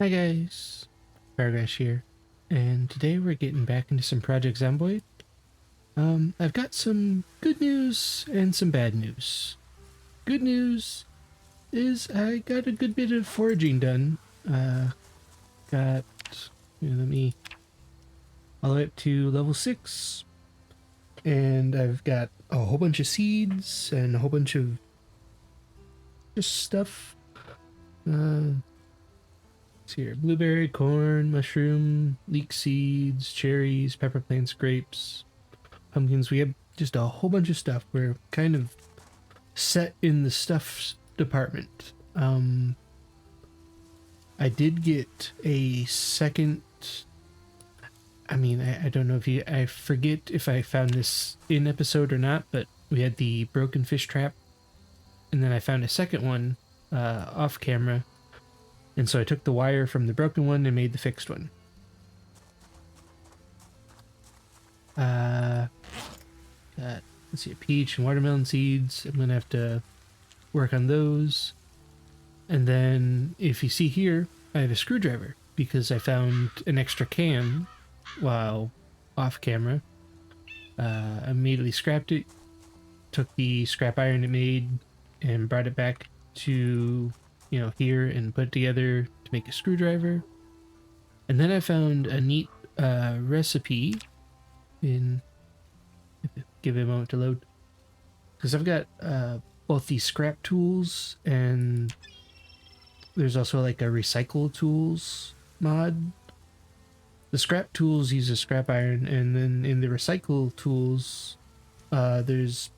Hi guys, Paragrash here, and today we're getting back into some Project Zomboid. I've got some good news and some bad news. Good news is I got a good bit of foraging done. Got, let me, all the way up to level 6, and I've got a whole bunch of seeds and a whole bunch of just stuff. Here, blueberry, corn, mushroom, leek seeds, cherries, pepper plants, grapes, pumpkins. We have just a whole bunch of stuff. We're kind of set in the stuff department. I did get a second. I don't know if I forget if I found this in episode or not, but we had the broken fish trap, and then I found a second one off camera. And so I took the wire from the broken one and made the fixed one. Let's see, peach and watermelon seeds. I'm gonna have to work on those. And then if you see here, I have a screwdriver because I found an extra can while off camera. I immediately scrapped it, took the scrap iron it made, and brought it back to here and put it together to make a screwdriver. And then I found a neat recipe in, give it a moment to load, because I've got both these scrap tools and there's also like a recycle tools mod. The scrap tools use a scrap iron, and then in the recycle tools there's,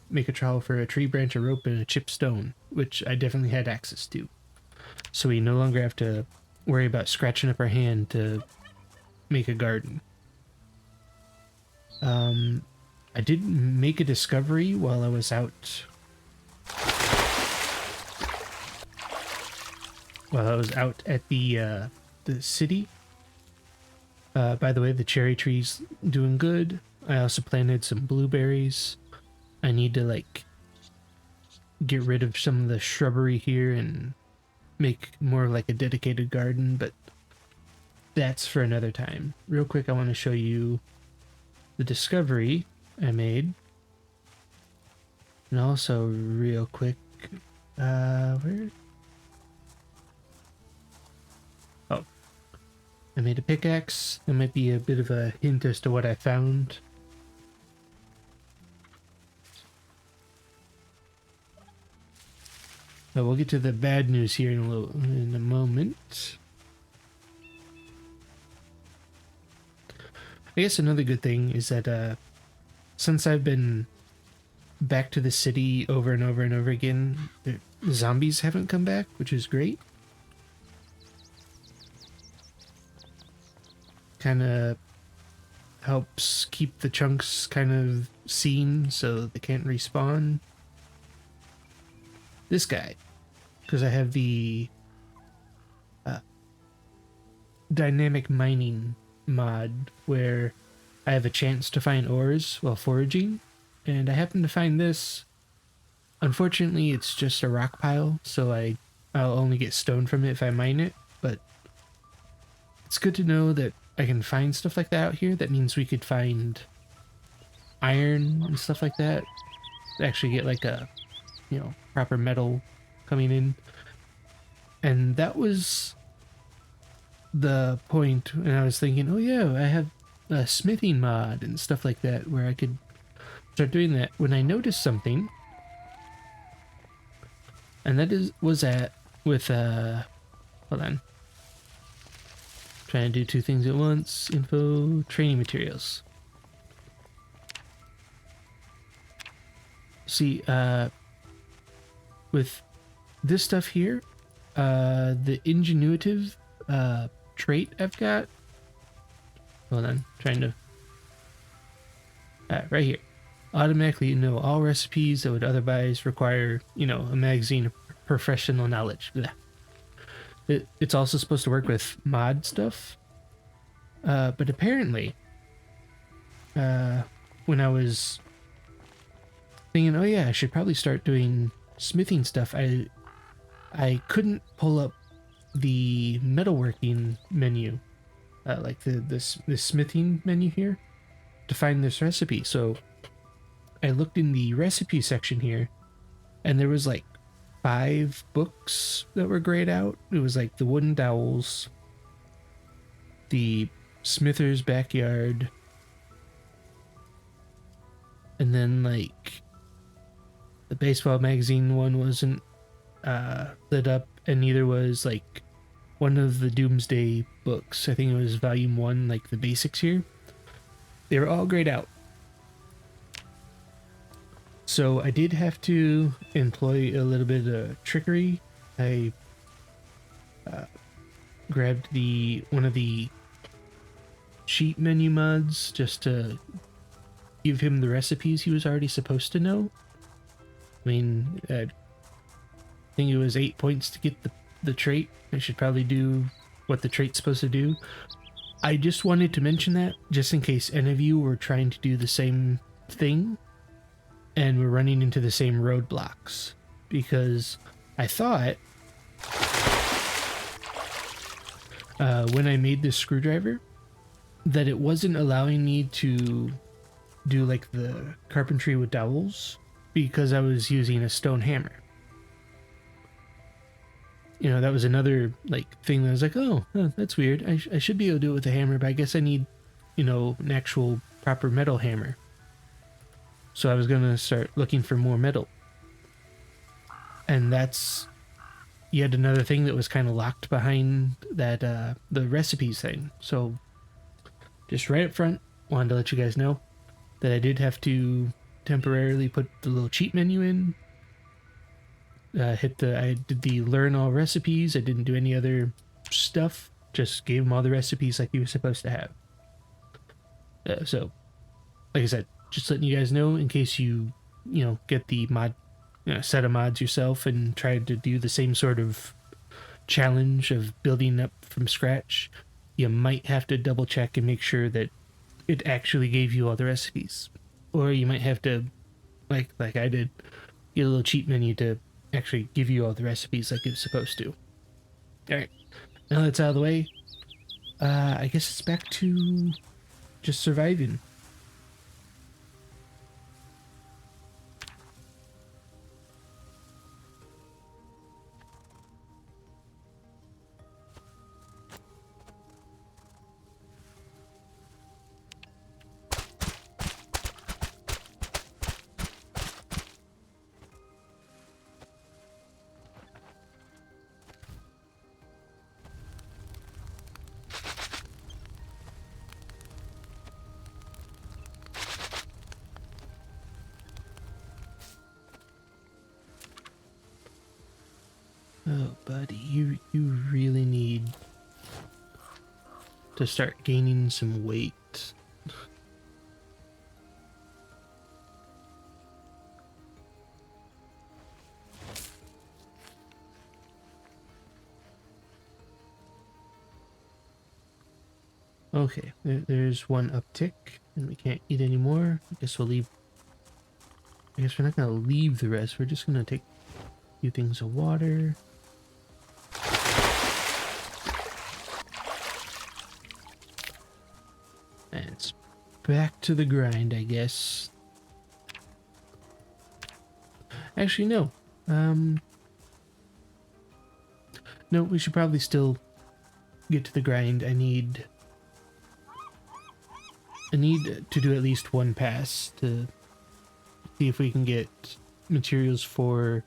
make a trowel for a tree branch, a rope, and a chipped stone, which I definitely had access to. So we no longer have to worry about scratching up our hand to make a garden. I did make a discovery while I was out. While I was out at the city. By the way, the cherry tree's doing good. I also planted some blueberries. I need to get rid of some of the shrubbery here and make more of like a dedicated garden, but that's for another time. Real quick, I want to show you the discovery I made. And also real quick, where? Oh, I made a pickaxe. That might be a bit of a hint as to what I found. But we'll get to the bad news here in a moment. I guess another good thing is that since I've been back to the city over and over and over again, the zombies haven't come back, which is great. Kind of helps keep the chunks kind of seen so they can't respawn. This guy, because I have the dynamic mining mod where I have a chance to find ores while foraging, and I happen to find this. Unfortunately, it's just a rock pile, so I'll only get stone from it if I mine it, but it's good to know that I can find stuff like that out here. That means we could find iron and stuff like that to actually get like a proper metal coming in. And that was the point, and I was thinking, oh yeah, I have a smithing mod and stuff like that where I could start doing that, when I noticed something. And that was with hold on, trying to do two things at once. Info, training materials. See, with this stuff here, the ingenuitive trait I've got, hold on, trying to, right here, automatically know all recipes that would otherwise require, a magazine of professional knowledge. It's also supposed to work with mod stuff, but apparently, when I was thinking, oh yeah, I should probably start doing smithing stuff, I couldn't pull up the metalworking menu, like the smithing menu here, to find this recipe. So I looked in the recipe section here, and there was like 5 books that were grayed out. It was like the wooden dowels, the smither's backyard, and then like the baseball magazine one wasn't lit up, and neither was like one of the Doomsday books. I think it was volume 1, like the basics here. They were all grayed out. So I did have to employ a little bit of trickery. I grabbed one of the cheat menu mods just to give him the recipes he was already supposed to know. I mean, I think it was 8 points to get the trait. I should probably do what the trait's supposed to do. I just wanted to mention that just in case any of you were trying to do the same thing and we're running into the same roadblocks, because I thought when I made this screwdriver that it wasn't allowing me to do like the carpentry with dowels because I was using a stone hammer. You know, that was another like thing that I was like, oh, that's weird. I should be able to do it with a hammer, but I guess I need, you know, an actual proper metal hammer. So I was gonna start looking for more metal. And that's yet another thing that was kind of locked behind that the recipes thing. So just right up front, wanted to let you guys know that I did have to temporarily put the little cheat menu in. I did the learn all recipes. I didn't do any other stuff. Just gave him all the recipes like he was supposed to have. So, like I said, just letting you guys know in case you get the set of mods yourself and try to do the same sort of challenge of building up from scratch. You might have to double check and make sure that it actually gave you all the recipes, or you might have to, like I did, get a little cheat menu to actually give you all the recipes like it's supposed to. All right, now that's out of the way. I guess it's back to just surviving. Oh, buddy, you really need to start gaining some weight. Okay, there's one uptick, and we can't eat anymore. I guess we'll leave. I guess we're not gonna leave the rest. We're just gonna take a few things of water. And it's back to the grind, I guess. Actually, no. No, we should probably still get to the grind. I need to do at least one pass to see if we can get materials for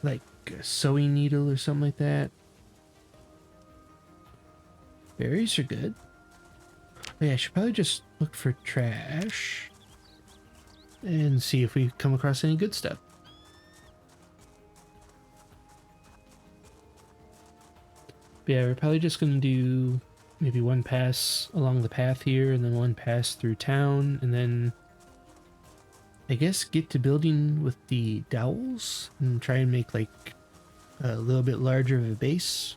like a sewing needle or something like that. Berries are good. Oh, yeah, I should probably just look for trash and see if we come across any good stuff. But yeah, we're probably just gonna do maybe one pass along the path here and then one pass through town, and then I guess get to building with the dowels and try and make like a little bit larger of a base.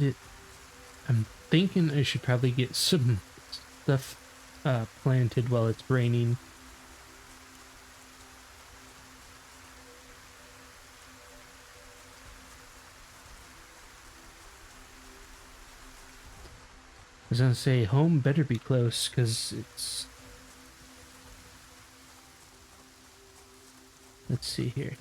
it. I'm thinking I should probably get some stuff planted while it's raining. I was gonna say home better be close because it's. Let's see here.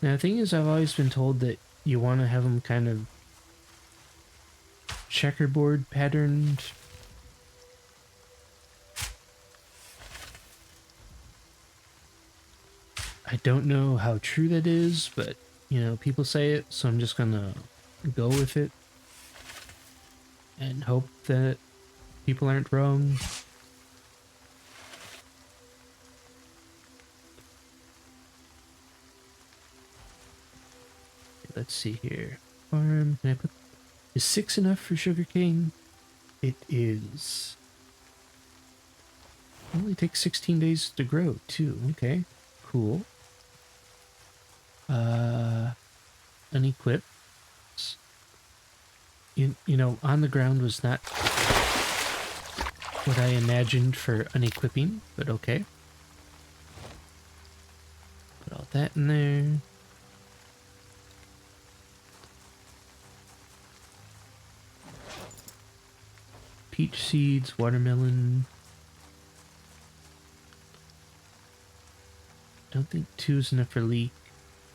Now the thing is, I've always been told that you want to have them kind of checkerboard patterned. I don't know how true that is, but you know, people say it, so I'm just gonna go with it and hope that people aren't wrong. Let's see here. Farm. Can I put? Is 6 enough for sugarcane? It is. It only takes 16 days to grow too. Okay, cool. Unequipped. You know, on the ground was not what I imagined for unequipping, but okay. Put all that in there. Peach seeds, watermelon. Don't think 2 is enough for leek.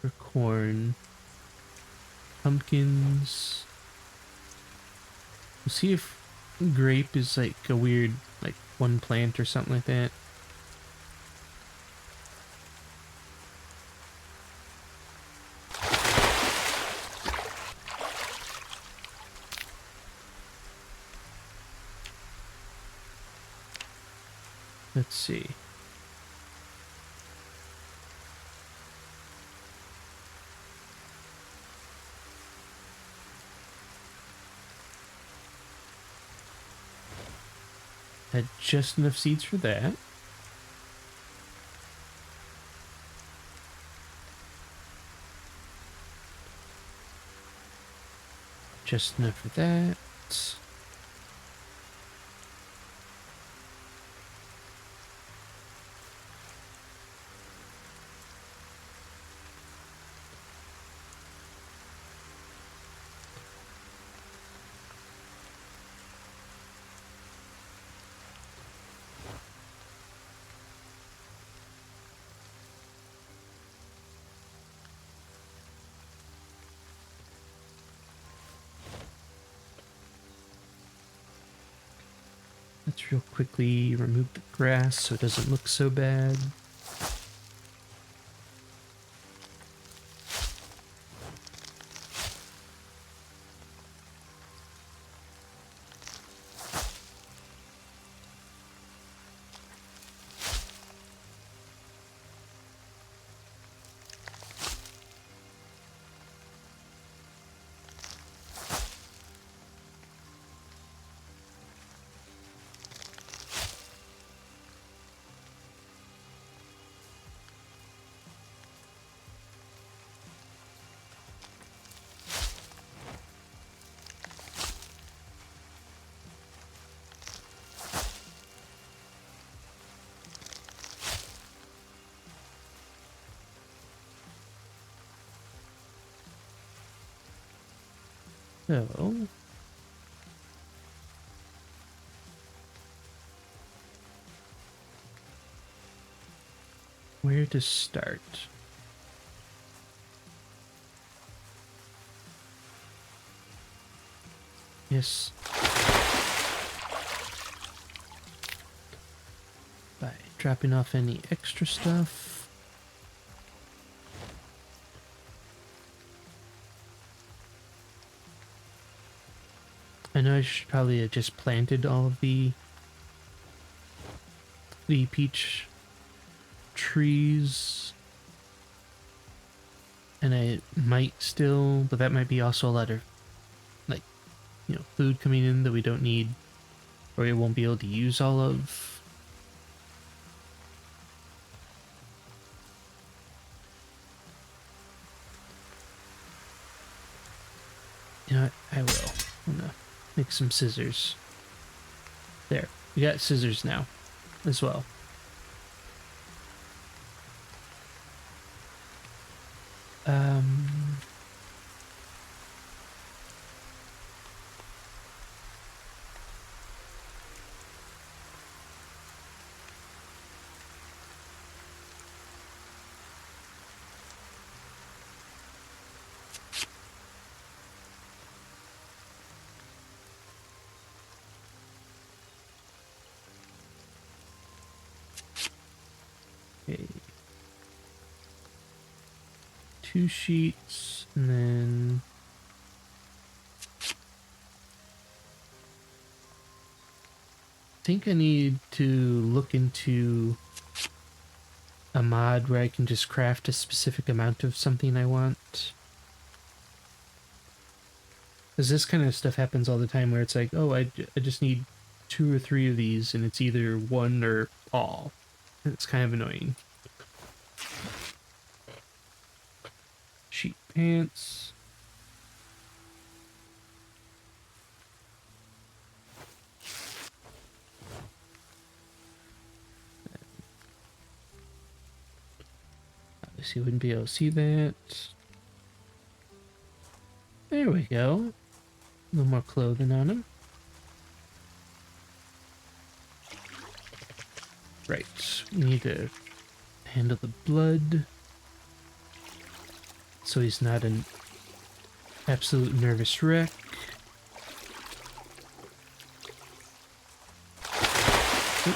For corn. Pumpkins. We'll see if grape is like a weird, like one plant or something like that. Let's see. Had just enough seeds for that. Just enough for that. Let's real quickly remove the grass so it doesn't look so bad. So, where to start? Yes. By dropping off any extra stuff. I know I should probably have just planted all of the peach trees, and I might still, but that might be also a lot of, like, you know, food coming in that we don't need, or we won't be able to use all of. Make some scissors. There. We got scissors now as well. Um... Okay. 2 sheets, and then I think I need to look into a mod where I can just craft a specific amount of something I want. Because this kind of stuff happens all the time where it's like, oh, I just need 2 or 3 of these, and it's either one or all. And it's kind of annoying. Sheet pants. Obviously, you wouldn't be able to see that. There we go. A little more clothing on him. Right. We need to handle the blood so he's not an absolute nervous wreck. Oop.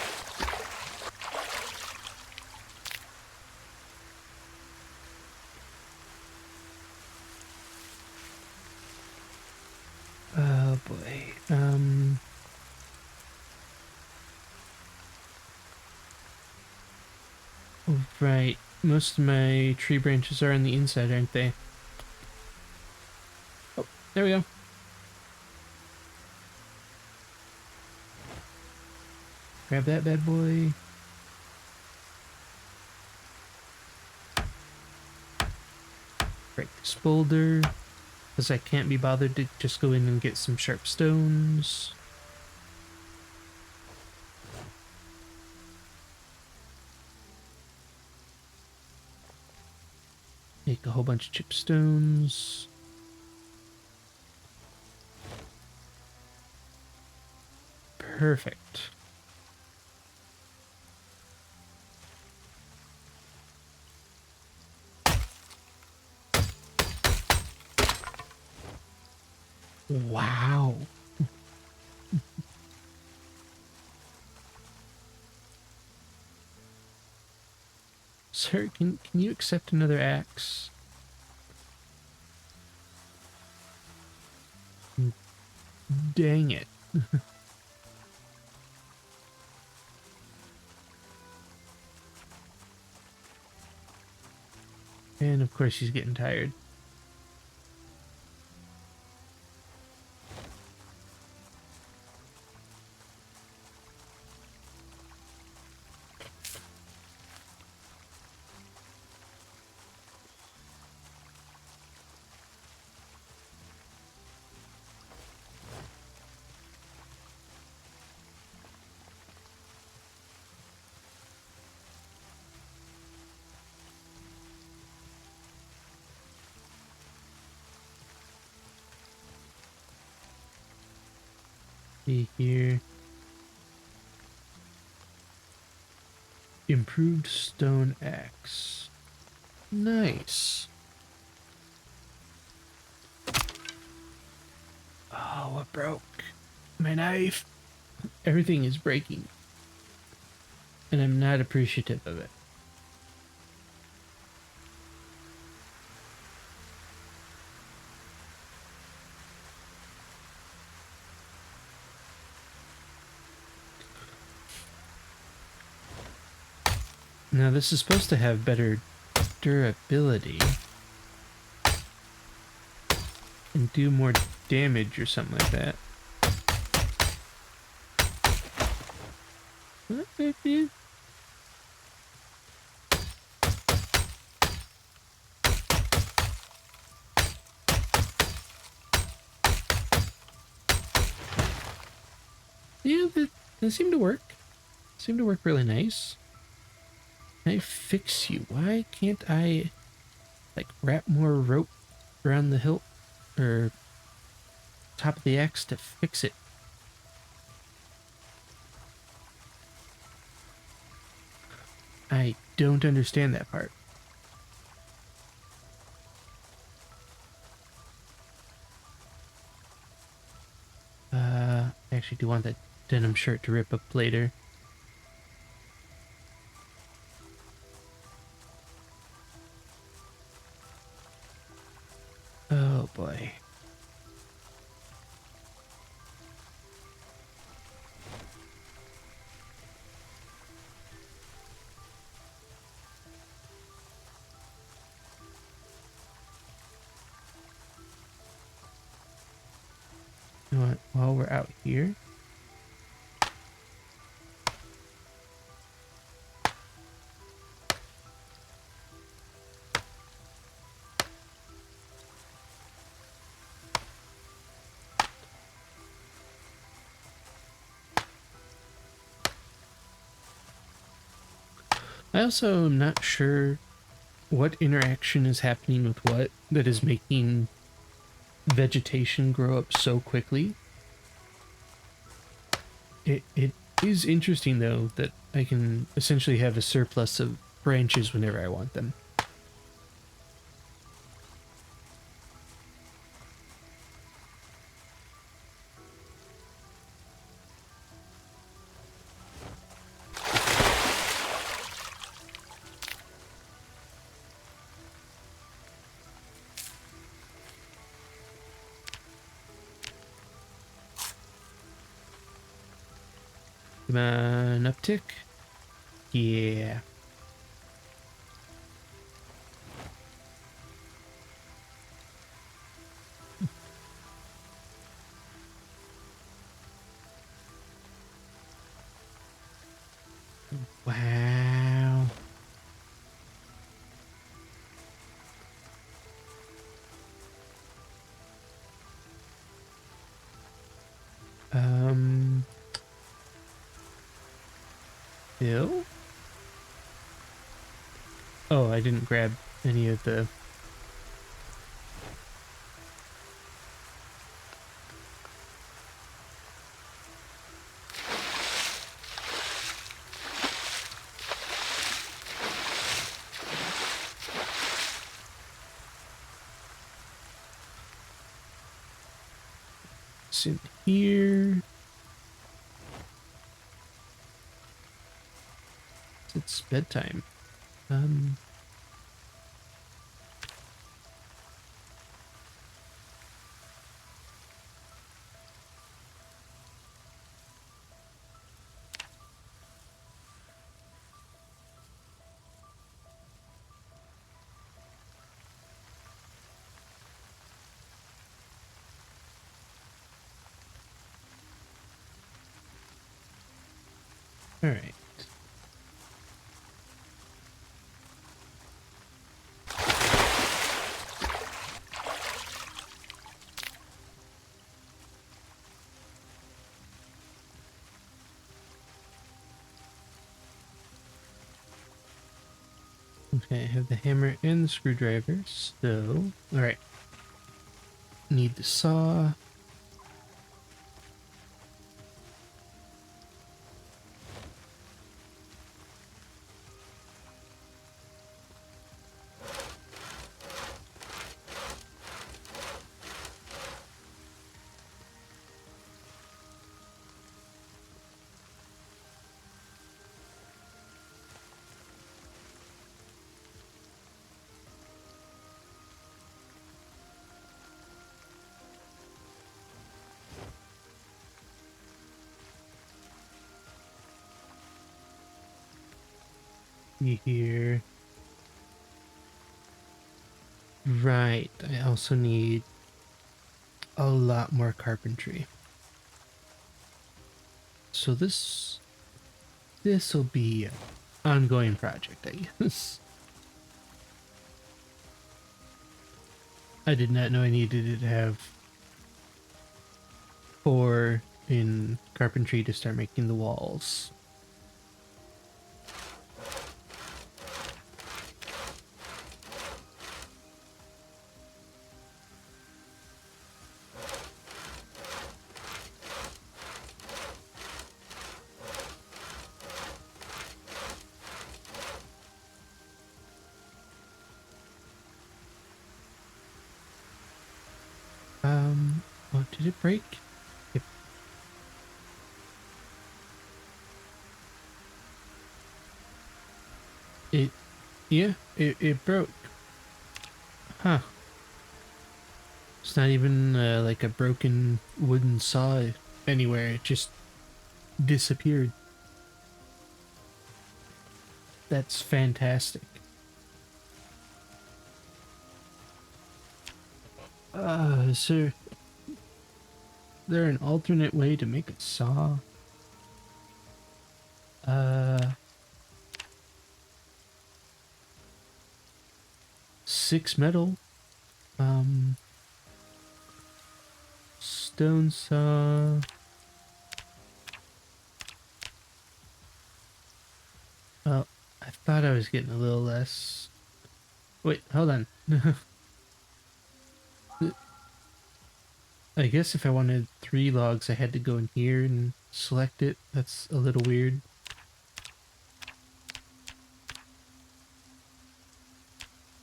Oh boy. Oh, right. Most of my tree branches are on the inside, aren't they? Oh, there we go. Grab that bad boy. Break this boulder, because I can't be bothered to just go in and get some sharp stones. Make a whole bunch of chip stones. Perfect. Wow. Sir, can you accept another axe? Dang it. And of course she's getting tired. See here. Improved stone axe. Nice. Oh, what broke? My knife. Everything is breaking. And I'm not appreciative of it. Now this is supposed to have better durability and do more damage or something like that. What, dude? Yeah, that seemed to work. Seemed to work really nice. Can I fix you? Why can't I, like, wrap more rope around the hilt or top of the axe to fix it? I don't understand that part. I actually do want that denim shirt to rip up later. Oh boy. You know what? While we're out here, I also am not sure what interaction is happening with what that is making vegetation grow up so quickly. It is interesting though that I can essentially have a surplus of branches whenever I want them. Come on, uptick. Yeah. Wow. Um, Bill? Oh, I didn't grab any of the... It's in here. It's bedtime. Um, all right. Okay, I have the hammer and the screwdriver, so... Alright. Need the saw. Here. Right, I also need a lot more carpentry. So this'll be an ongoing project, I guess. I did not know I needed to have 4 in carpentry to start making the walls. Oh, did it break? Yep. It, yeah, it broke. Huh. It's not even like a broken wooden saw anywhere. It just disappeared. That's fantastic. Is there an alternate way to make a saw? Uh, 6 metal. Um, Stone saw. Well, I thought I was getting a little less. Wait, hold on. I guess if I wanted 3 logs, I had to go in here and select it. That's a little weird.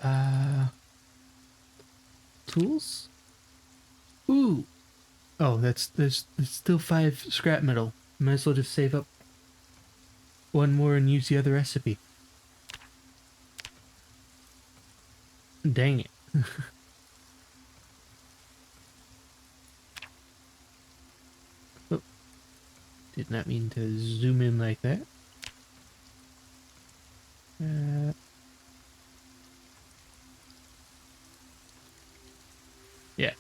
Uh, Tools? Ooh! Oh, there's still 5 scrap metal. Might as well just save up one more and use the other recipe. Dang it. Oh, did not mean to zoom in like that. Yeah.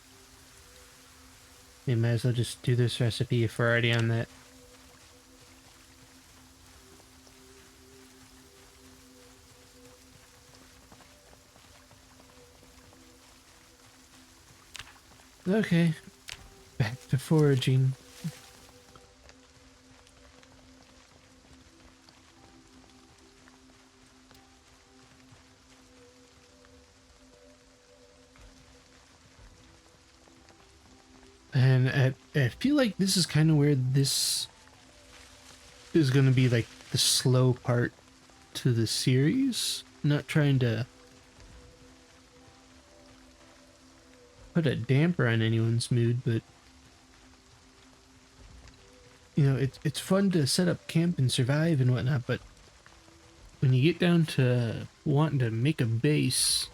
We might as well just do this recipe if we're already on that. Okay, back to foraging. And I feel like this is kind of where this is going to be like the slow part to the series. Not trying to put a damper on anyone's mood, but you know, it's fun to set up camp and survive and whatnot, but when you get down to wanting to make a base,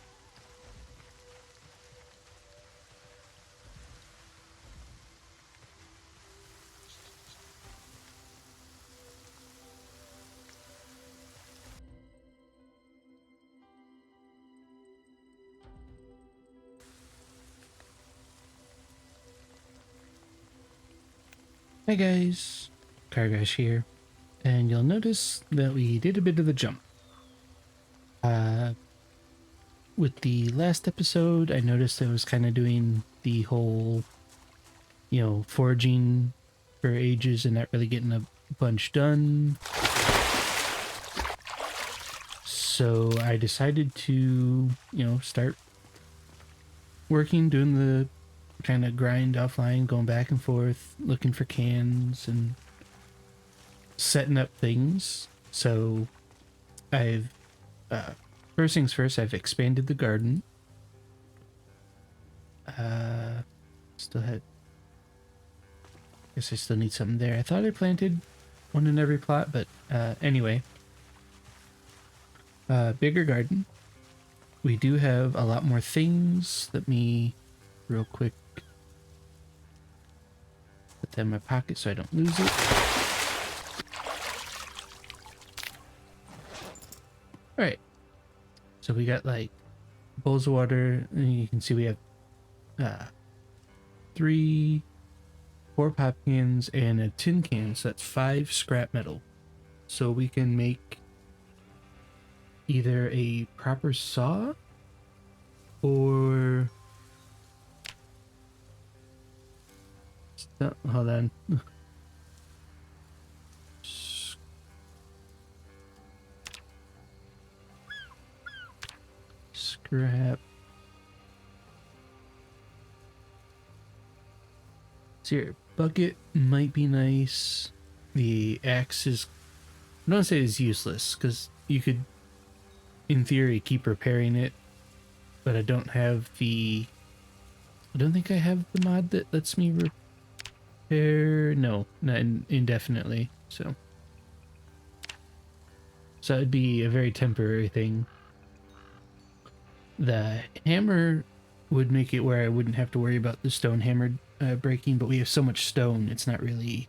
hey guys, Kargash here, and you'll notice that we did a bit of a jump. With the last episode, I noticed I was kind of doing the whole, you know, foraging for ages and not really getting a bunch done. So I decided to, you know, start working, doing the kind of grind offline, going back and forth, looking for cans and setting up things. So I've, first things first, I've expanded the garden. Still had, guess I still need something there. I thought I planted one in every plot, but anyway. Bigger garden. We do have a lot more things. Let me real quick put that in my pocket so I don't lose it. Alright. So we got like bowls of water, and you can see we have 3, 4 pop cans and a tin can, so that's 5 scrap metal. So we can make either a proper saw or hold on. scrap. So your bucket might be nice. The axe is, I don't want to say it's useless, because you could, in theory, keep repairing it, but I don't think I have the mod that lets me repair, no, not indefinitely, so it'd be a very temporary thing. The hammer would make it where I wouldn't have to worry about the stone hammer breaking, but we have so much stone, it's not really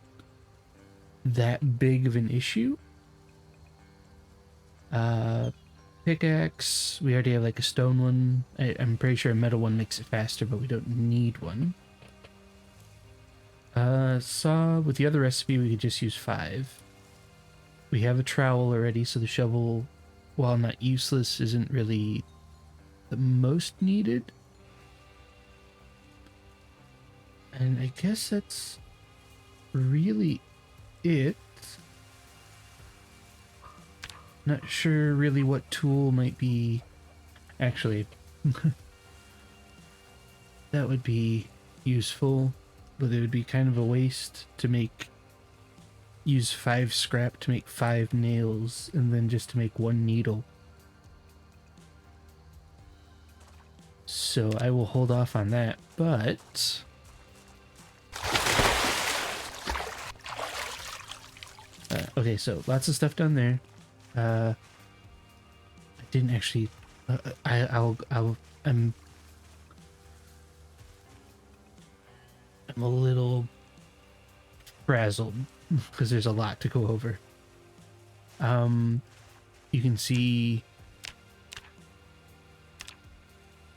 that big of an issue. Pickaxe, we already have like a stone one. I'm pretty sure a metal one makes it faster, but we don't need one. Saw, with the other recipe we could just use 5. We have a trowel already, so the shovel, while not useless, isn't really the most needed. And I guess that's really it. Not sure really what tool might be... Actually, that would be useful, but it would be kind of a waste to use 5 scrap to make 5 nails, and then just to make 1 needle. So I will hold off on that, but... okay, so lots of stuff down there. I didn't actually... I'm a little frazzled because there's a lot to go over. You can see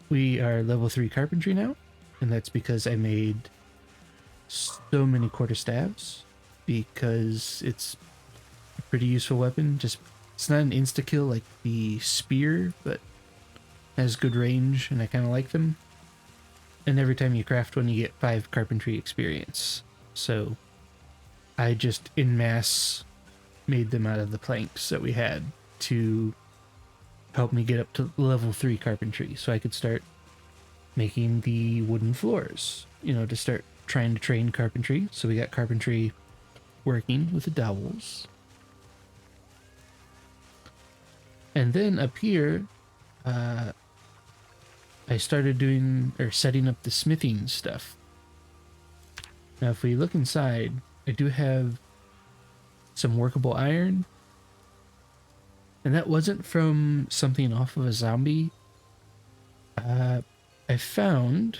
we are level 3 carpentry now, and that's because I made so many quarterstaves, because it's a pretty useful weapon. Just, it's not an insta-kill like the spear, but has good range, and I kind of like them. And every time you craft one, you get 5 carpentry experience. So I just en masse made them out of the planks that we had to help me get up to level 3 carpentry, so I could start making the wooden floors, you know, to start trying to train carpentry. So we got carpentry working with the dowels. And then up here, I started doing, or setting up the smithing stuff. Now if we look inside, I do have some workable iron. And that wasn't from something off of a zombie. I found,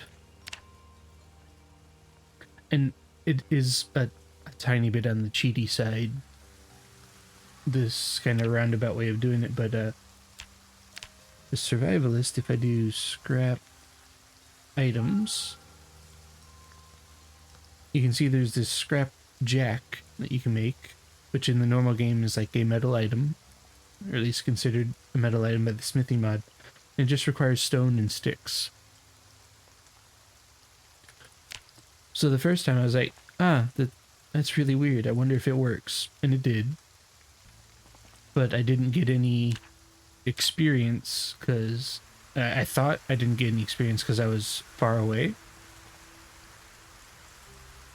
and it is a tiny bit on the cheaty side, this kind of roundabout way of doing it, but the survivalist, if I do scrap items, you can see there's this scrap jack that you can make, which in the normal game is like a metal item, or at least considered a metal item by the smithing mod. It just requires stone and sticks. So the first time I was like, that's really weird, I wonder if it works. And it did. But I didn't get any experience because I thought I didn't get any experience because I was far away.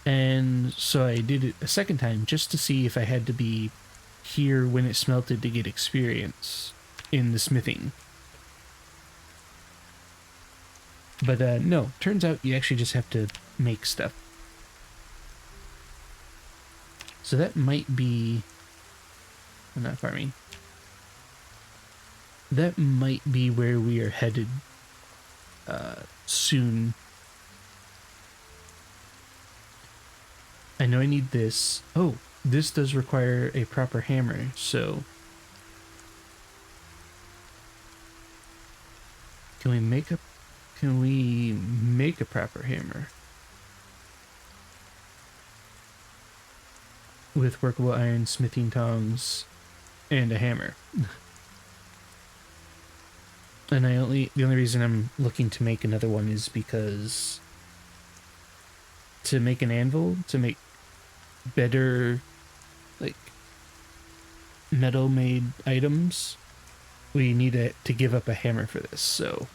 And so I did it a second time just to see if I had to be here when it smelted to get experience in the smithing. But no, turns out you actually just have to make stuff. So that might be... I'm not farming. That might be where we are headed soon. I know I need this. Oh, this does require a proper hammer, so... Can we make a proper hammer? With workable iron, smithing tongs, and a hammer. And the only reason I'm looking to make another one is because to make an anvil, to make better, like, metal made items, we need to give up a hammer for this. So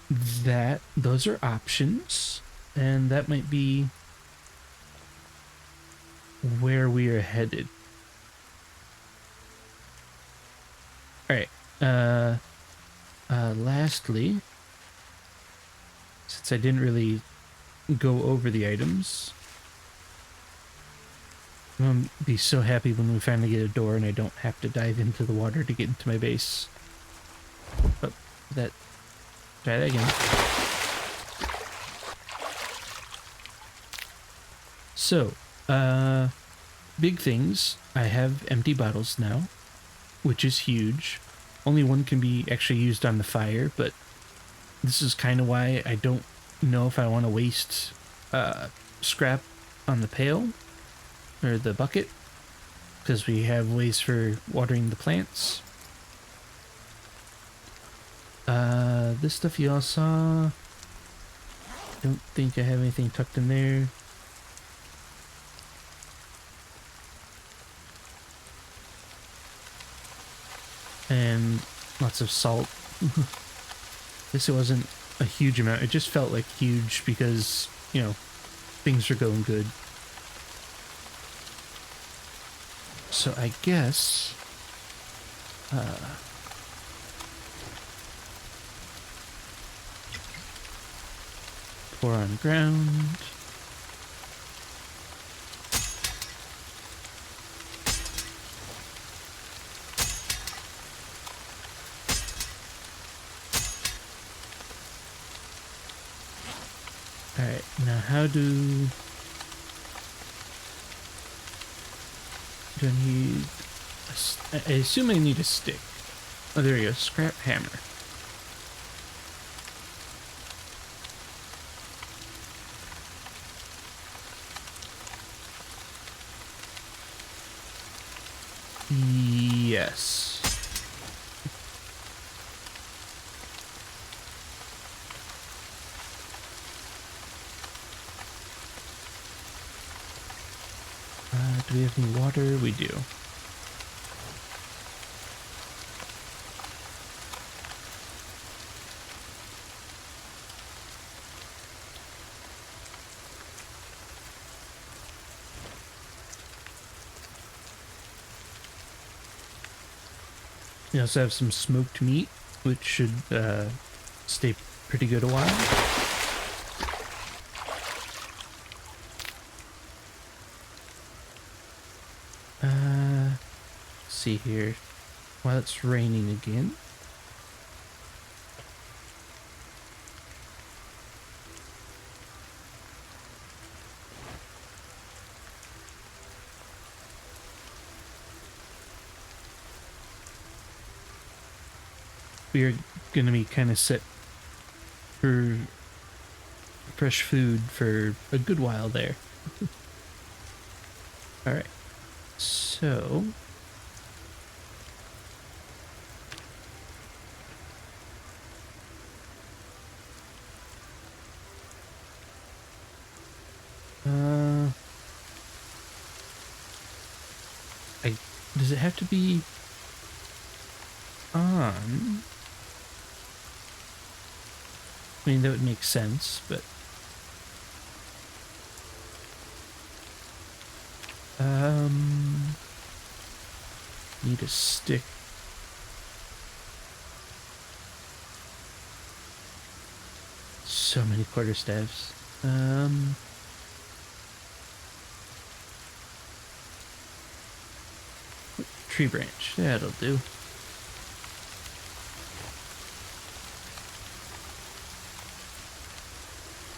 those are options, and that might be where we are headed. All right. Lastly, since I didn't really go over the items, I'm gonna be so happy when we finally get a door and I don't have to dive into the water to get into my base. But that, try that again. So, big things. I have empty bottles now, which is huge. Only one can be actually used on the fire, but this is kind of why I don't know if I want to waste scrap on the pail or the bucket, because we have ways for watering the plants. This stuff you all saw. Don't think I have anything tucked in there. And lots of salt. This wasn't a huge amount. It just felt like huge because, you know, things are going good. So I guess pour on ground. Alright, now how do I need I assume I need a stick. Oh, there you go, scrap hammer. Yes. Do we have any water? We do. We also have some smoked meat, which should stay pretty good a while. Let's see here. While it's raining again. We are going to be kind of set for fresh food for a good while there. All right. So does it have to be on? I mean, that would make sense, but need a stick. So many quarterstaffs. Tree branch, that'll do.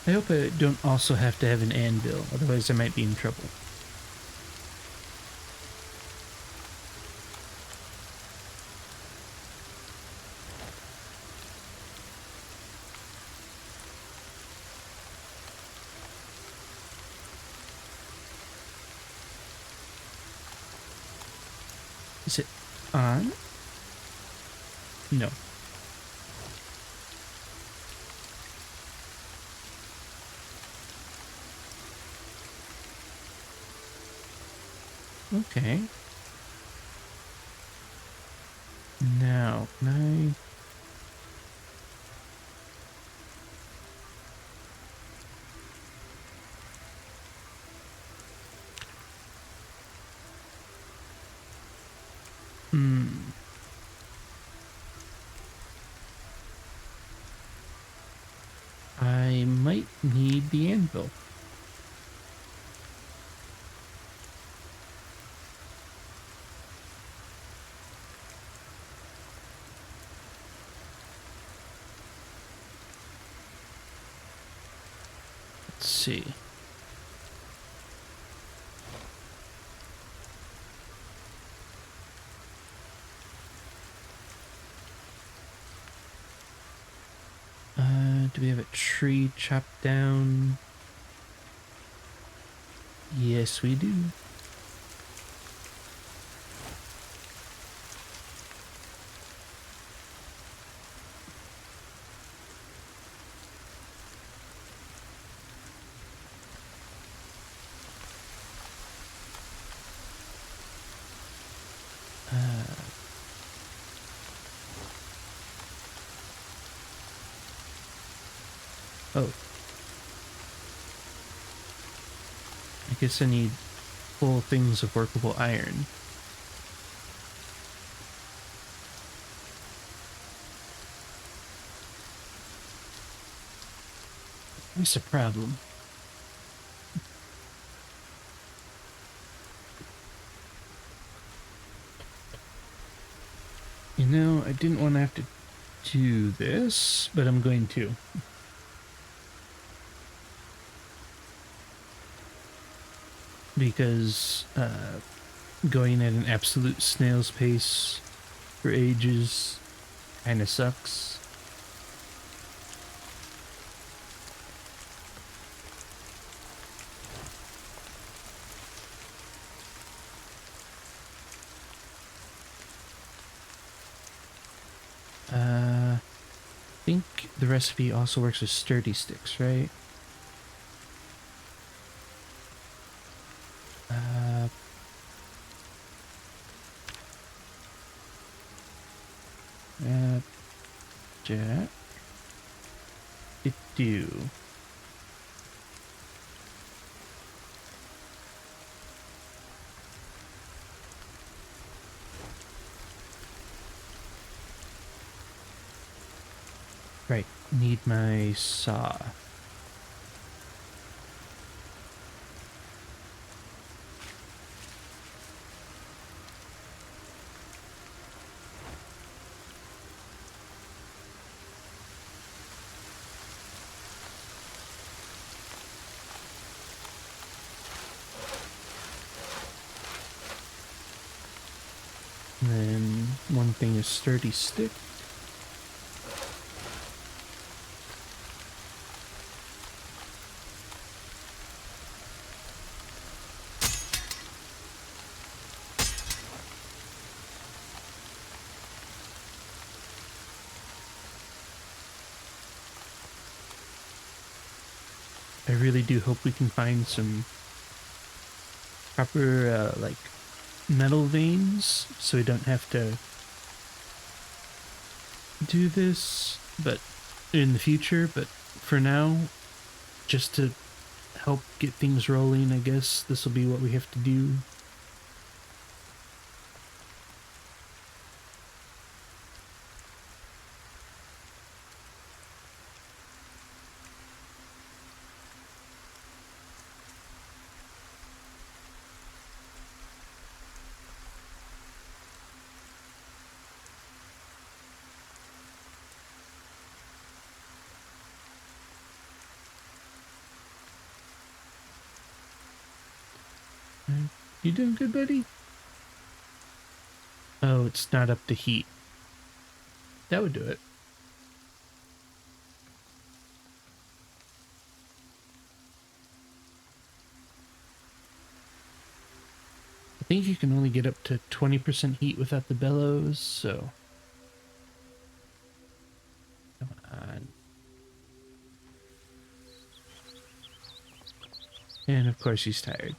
I hope I don't also have to have an anvil, otherwise I might be in trouble. Is it on? No. Okay. Now, can I... Hmm. I might need the anvil. Let's see. Do we have a tree chopped down? Yes, we do. Oh, I guess I need full things of workable iron. That's a problem. You know, I didn't want to have to do this, but I'm going to. Because going at an absolute snail's pace for ages kind of sucks. I think the recipe also works with sturdy sticks, right? Uh, Jack. It do. Right, need my saw. And then one thing is sturdy stick. I really do hope we can find some proper, like, metal veins so we don't have to do this, but in the future. But for now, just to help get things rolling, I guess this will be what we have to do. You doing good, buddy? Oh, it's not up to heat. That would do it. I think you can only get up to 20% heat without the bellows, so... Come on. And of course he's tired.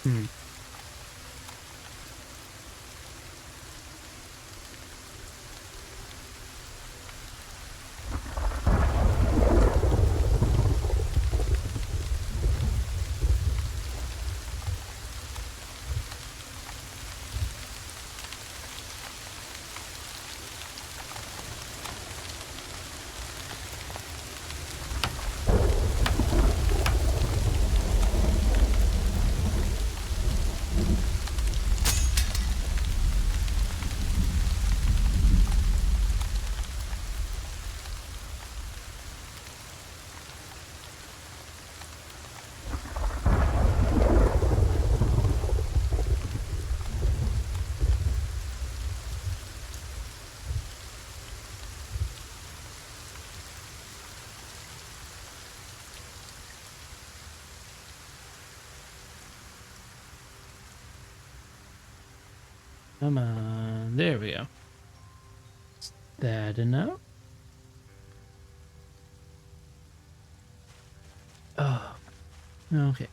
Hmm. Come on. There we go. Is that enough? Oh, okay.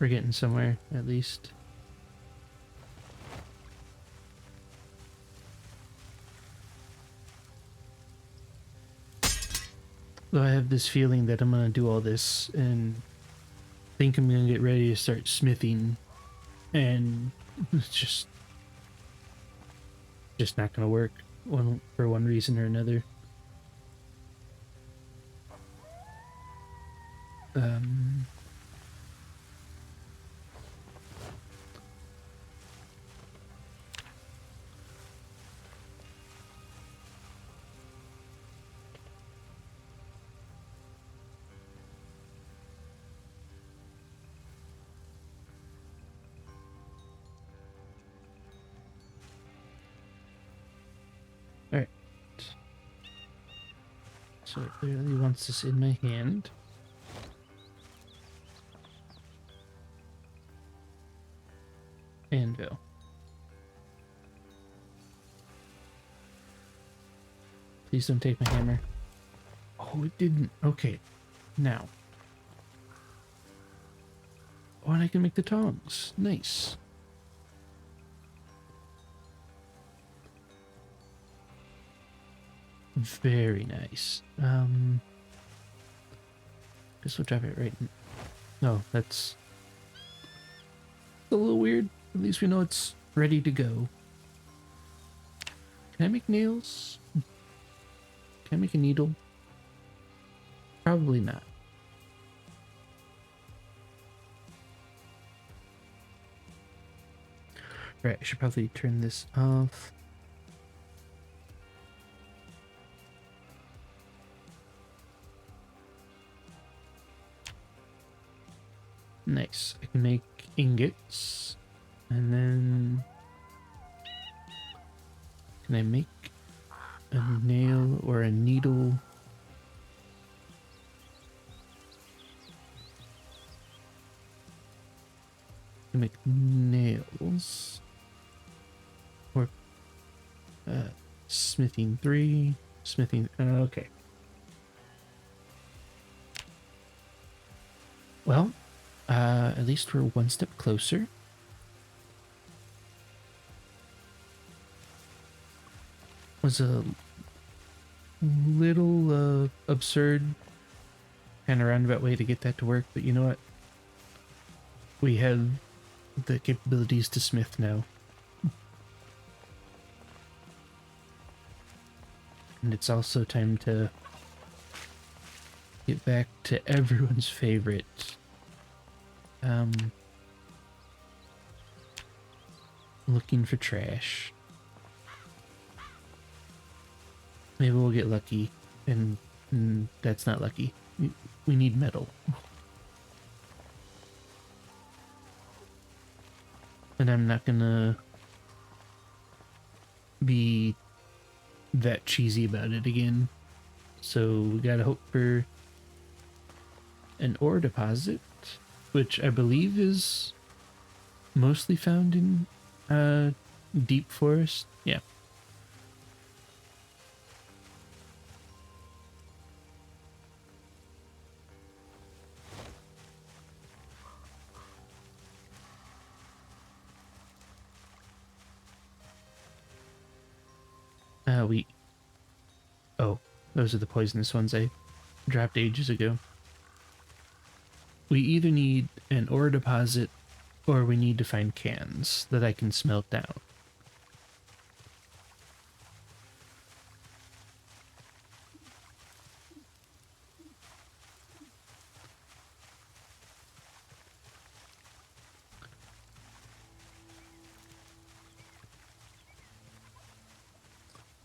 We're getting somewhere, at least. Though I have this feeling that I'm gonna do all this and think I'm gonna get ready to start smithing, and it's just not gonna work for one reason or another. Um, all right. So it clearly wants this in my hand. Anvil. Please don't take my hammer. Oh, it didn't. Okay. Now. Oh, and I can make the tongs. Nice. Very nice. Guess we'll drop it right in. No, that's a little weird. At least we know it's ready to go. Can I make nails? Can I make a needle? Probably not. Right, I should probably turn this off. Nice. I can make ingots. And then... Can I make a nail or a needle? I can make nails. Or smithing 3. Smithing... okay. Well, at least we're one step closer. Was a little absurd kind of roundabout way to get that to work, but you know what? We have the capabilities to smith now. And it's also time to get back to everyone's favorite. Looking for trash. Maybe we'll get lucky, and that's not lucky. We need metal. And I'm not gonna be that cheesy about it again. So we gotta hope for an ore deposit, which I believe is mostly found in deep forest. Yeah. We... Oh, those are the poisonous ones I dropped ages ago. We either need an ore deposit or we need to find cans that I can smelt down.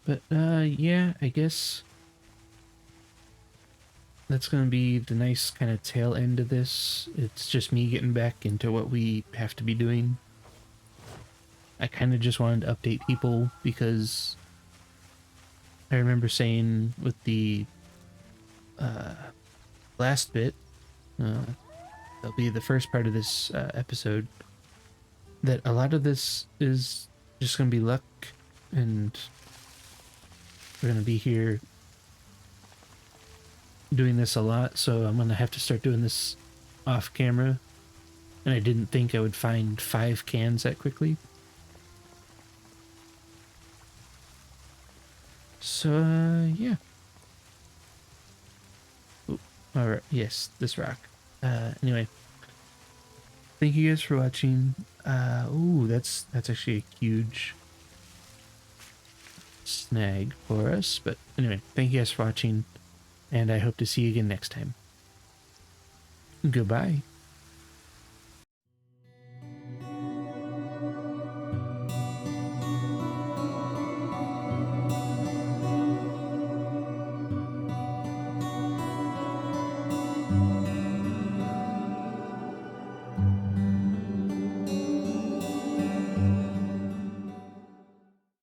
But, yeah, I guess that's going to be the nice kind of tail end of this. It's just me getting back into what we have to be doing. I kind of just wanted to update people because I remember saying with the last bit, that'll be the first part of this episode, that a lot of this is just going to be luck, and we're going to be here doing this a lot, so I'm going to have to start doing this off camera, and I didn't think I would find 5 cans that quickly. So, yeah. Ooh, all right, yes, this rock. Anyway, thank you guys for watching. Ooh, that's actually a huge snag for us, but anyway, thank you guys for watching, and I hope to see you again next time. Goodbye.